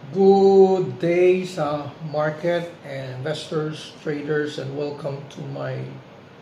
Good day sa market and investors, traders, and welcome to my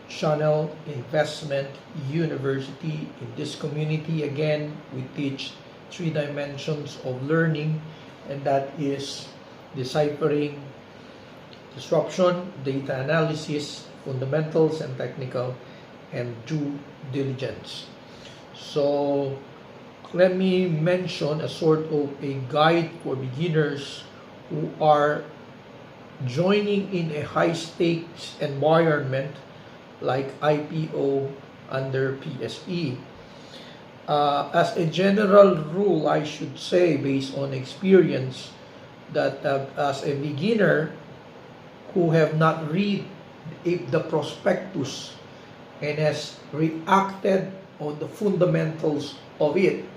channel, Investment University. In this community, again, we teach three dimensions of learning, and that is deciphering, disruption, data analysis, fundamentals and technical, and due diligence. So, let me mention a sort of a guide for beginners who are joining in a high stakes environment like IPO under PSE. As a general rule, I should say, based on experience, that as a beginner who have not read the prospectus and has reacted on the fundamentals of it,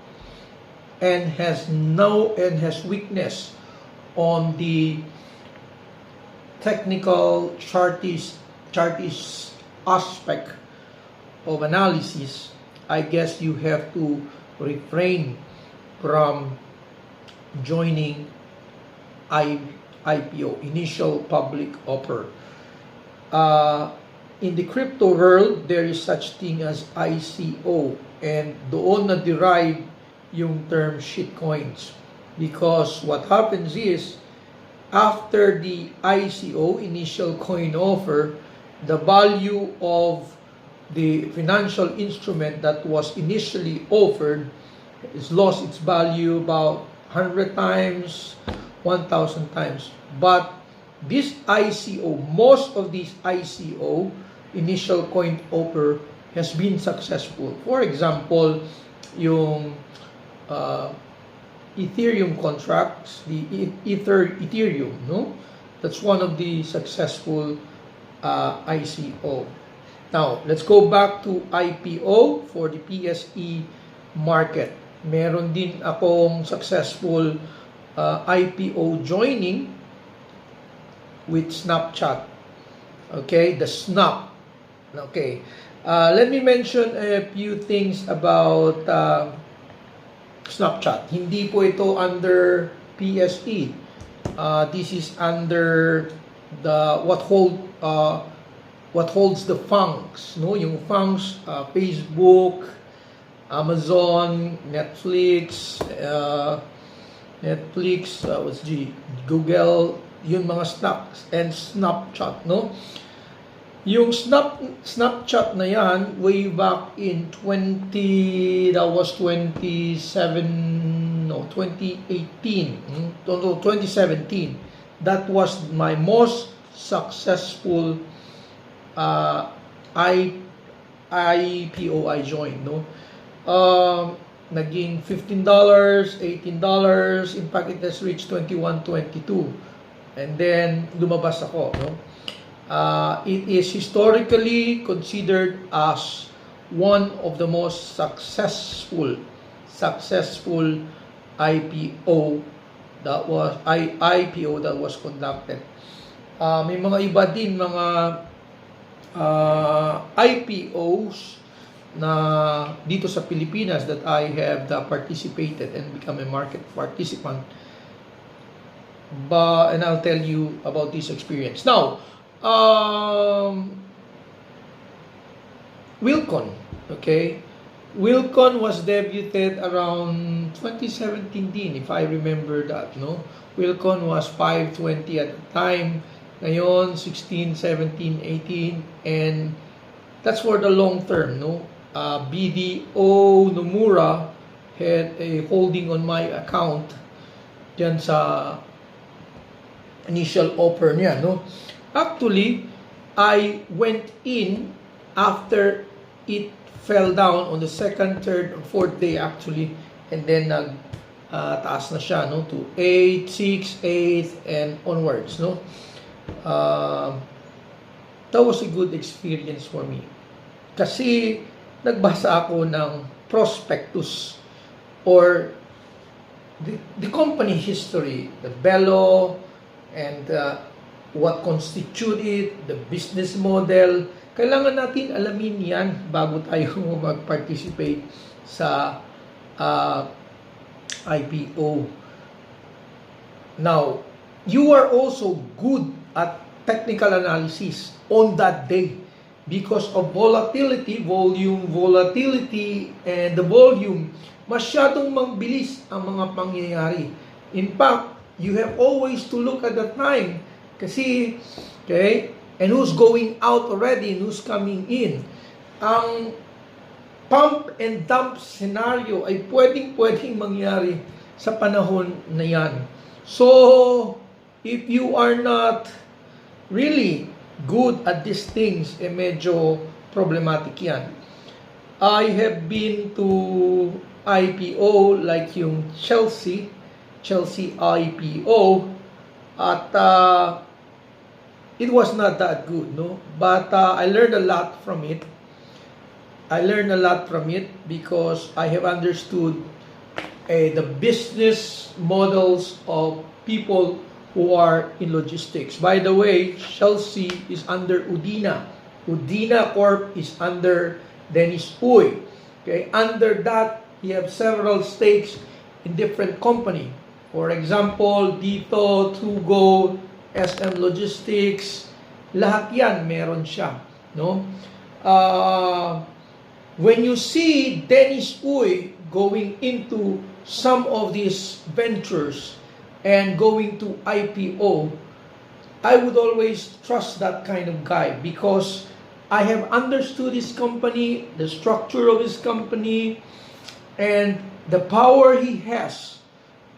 and has weakness on the technical chartist aspect of analysis, I guess you have to refrain from joining IPO, initial public offer. In the crypto world, there is such thing as ICO, and doon na derive yung term shitcoins, because what happens is after the ICO, initial coin offer, the value of the financial instrument that was initially offered is lost its value about 100 times, 1,000 times. But this ICO, most of these ICO, initial coin offer, has been successful. For example, yung Ethereum contracts, the Ethereum, no? That's one of the successful ICO. Now, let's go back to IPO for the PSE market. Meron din akong successful IPO joining with Snapchat. Okay, the Snap. Okay, let me mention a few things about Snapchat. Hindi po ito under PSE. This is under the what holds the funds, no? Yung funds, Facebook, Amazon, Netflix, Google, yun mga stocks and Snapchat, no? Yung Snapchat na yan, way back in 2018, no, 2017. That was my most successful IPO I joined, no? Naging $15, $18, in fact it has reached 21, 22. And then lumabas ako, no? It is historically considered as one of the most successful IPO that was conducted. May mga iba din mga IPOs na dito sa Pilipinas that I have participated and become a market participant. And I'll tell you about this experience. Now, Wilcon, okay? Wilcon was debuted around 2017 din, if I remember that, no? Wilcon was 520 at the time. Ngayon, 16, 17, 18, and that's for the long term, no? BDO Nomura had a holding on my account dyan sa initial offer niya, no? Actually, I went in after it fell down on the second, third, or fourth day actually, and then taas na siya, no, to 8, 6, 8, and onwards, no. That was a good experience for me. Kasi nagbasa ako ng prospectus or the company history, the Bello, and what constitute it, the business model. Kailangan natin alamin yan bago tayo mag-participate sa IPO. Now, you are also good at technical analysis on that day because of volatility, volatility, and the volume. Masyadong mabilis ang mga pangyayari. In fact, you have always to look at the time kasi, okay, and who's going out already and who's coming in. Ang pump and dump scenario ay pwedeng mangyari sa panahon na yan. So, if you are not really good at these things, medyo problematic yan. I have been to IPO like yung Chelsea IPO at it was not that good, no? But I learned a lot from it. Because I have understood the business models of people who are in logistics. By the way, Chelsea is under Udina. Udina Corp is under Dennis Uy. Okay, under that, he have several stakes in different company. For example, dito, Tugo, SM Logistics, lahat yan meron siya, no? When you see Dennis Uy going into some of these ventures and going to IPO, I would always trust that kind of guy because I have understood his company, the structure of his company, and the power he has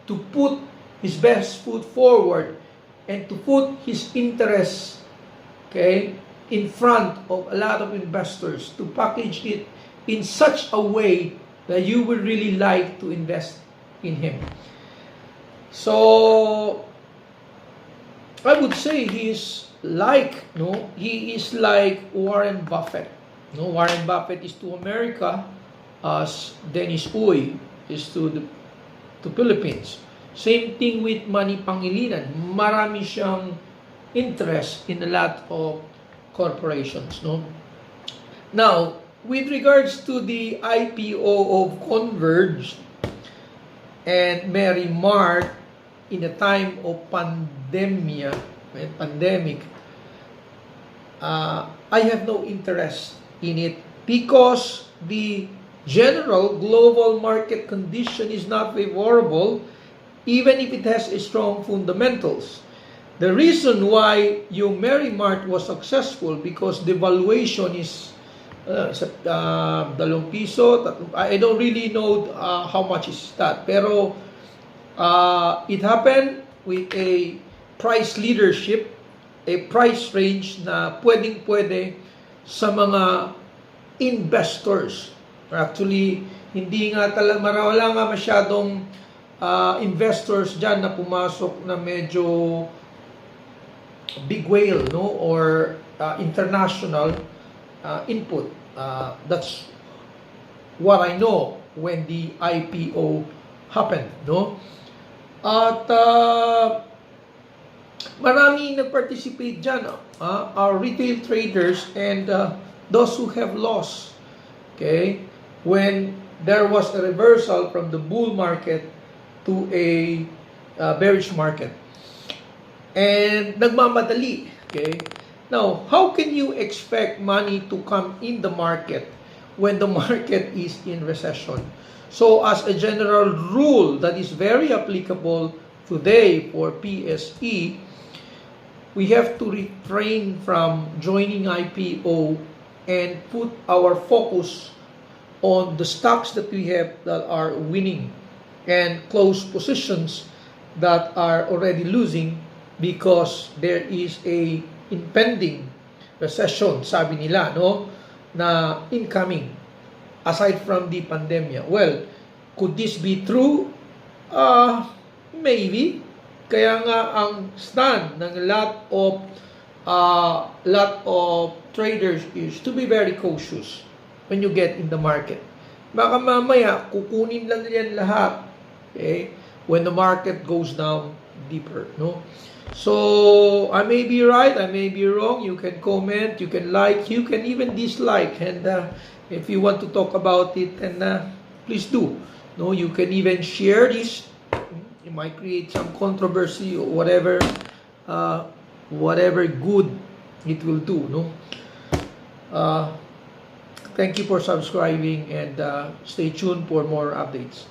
to put his best foot forward and to put his interests, okay, in front of a lot of investors to package it in such a way that you would really like to invest in him. So I would say he is like Warren Buffett. No, Warren Buffett is to America as Dennis Uy is to Philippines. Same thing with Manny Pangilinan. Marami siyang interest in a lot of corporations, no? Now, with regards to the IPO of Converge and Mary Mart in the time of pandemic, I have no interest in it because the general global market condition is not favorable even if it has a strong fundamentals. The reason why yung Mary Mart was successful because the valuation is dalawang piso. I don't really know how much is that. Pero it happened with a price leadership, a price range na pwedeng-pwede sa mga investors. Actually, hindi nga talaga, wala nga masyadong investors dyan na pumasok na medyo big whale, no, or international input. That's what I know when the IPO happened, no? At marami nag-participate dyan, our retail traders and those who have lost, okay, when there was a reversal from the bull market to a bearish market. And nagmamadali, okay? Now, how can you expect money to come in the market when the market is in recession? So, as a general rule that is very applicable today for PSE, we have to refrain from joining IPO and put our focus on the stocks that we have that are winning and close positions that are already losing because there is a impending recession, sabi nila, no, na incoming aside from the pandemia. Well, could this be true? Maybe. Kaya nga ang stand ng lot of traders is to be very cautious when you get in the market. Baka mamaya kukunin lang yan lahat, okay, when the market goes down deeper, no? So, I may be right, I may be wrong. You can comment, you can like, you can even dislike. And if you want to talk about it, then please do. No, you can even share this It might create some controversy or uh, whatever good it will do. No. Uh, Thank you for subscribing and stay tuned for more updates.